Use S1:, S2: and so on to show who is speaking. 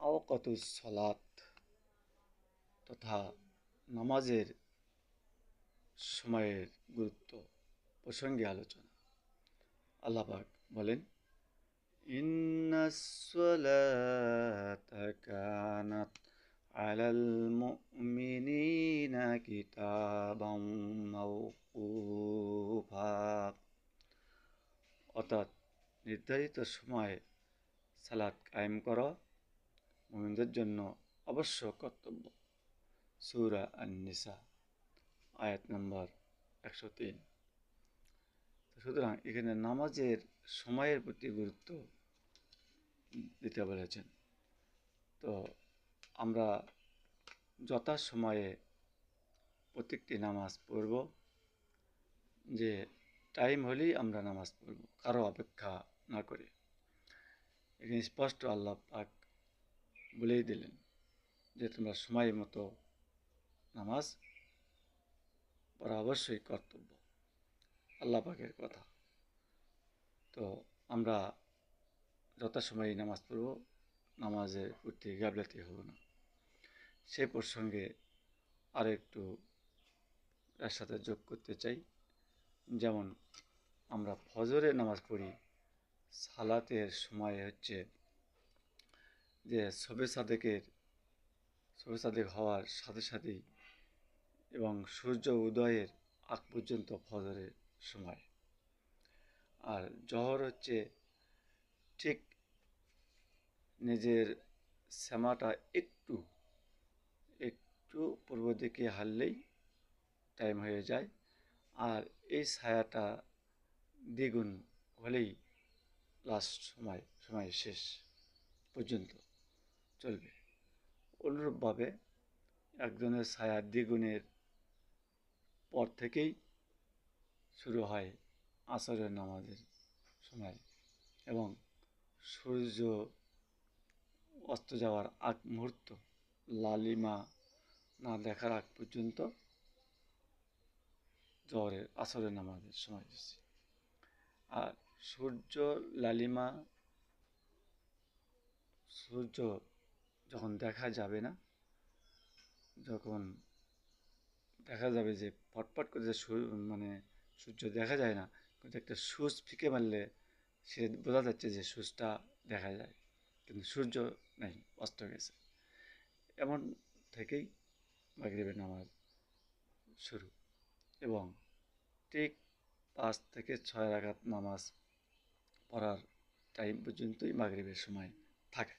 S1: আওকাতুস সলাত তথা নামাজের সময়ের গুরুত্ব প্রসঙ্গে আলোচনা। আল্লাহ পাক বলেন, ইন্নাস সালাতা কানাত আলাল মুমিনিনা কিতাবাম মাওকুফা। অর্থাৎ নির্ধারিত সময়ে সালাত কায়েম করা মুমিনদের জন্য অবশ্য কর্তব্য। সূরা আন-নিসা আয়াত নম্বর 103। সুতরাং এখানে নামাজের সময়ের প্রতি গুরুত্ব দিতে বলেছেন। তো আমরা যথাসময়ে প্রত্যেকটি নামাজ পড়ব, যে টাইম হলেই আমরা নামাজ পড়ব, কারো অপেক্ষা না করে। এখানে স্পষ্ট আল্লাহ পাক বলেই দিলেন যে তোমরা সময় মতো নামাজ পড়া অবশ্যই কর্তব্য, আল্লাহ পাকের কথা। তো আমরা যথাসময়ে নামাজ পড়ব, নামাজের প্রতি গাফলাতি হব না। সে প্রসঙ্গে আরও একটু এর সাথে যোগ করতে চাই। যেমন আমরা ফজরের নামাজ পড়ি, সালাতের সময় হচ্ছে যে শবে সাদেক হওয়ার সাথে সাথেই এবং সূর্য উদয়ের আগ পর্যন্ত ফজরের সময়। আর জহর হচ্ছে ঠিক নিজের শ্যামাটা একটু পূর্ব দিকে হারলেই টাইম হয়ে যায়, আর এই ছায়াটা দ্বিগুণ হলেই লাস্ট সময় শেষ পর্যন্ত চলবে। অনুরূপভাবে একজনের ছায়া দ্বিগুণের পর থেকেই শুরু হয় আসরের নামাজের সময়, এবং সূর্য অস্ত যাওয়ার আগ মুহূর্ত, লালিমা না দেখার আগ পর্যন্ত আসরের নামাজের সময় হচ্ছে। আর সূর্য যখন দেখা যাবে না, যখন দেখা যাবে যে ফটফট করে যে সূর্য দেখা যায় না, কিন্তু একটা সূচ ফিকে মারলে সে বোঝা যাচ্ছে যে সূচটা দেখা যায়, কিন্তু সূর্য নেই, অস্ত গেছে। এমন থেকেই মাগরিবের নামাজ শুরু, এবং ঠিক 5 থেকে 6 রাকাত নামাজ পড়ার টাইম পর্যন্তই মাগরিবের সময় থাকে।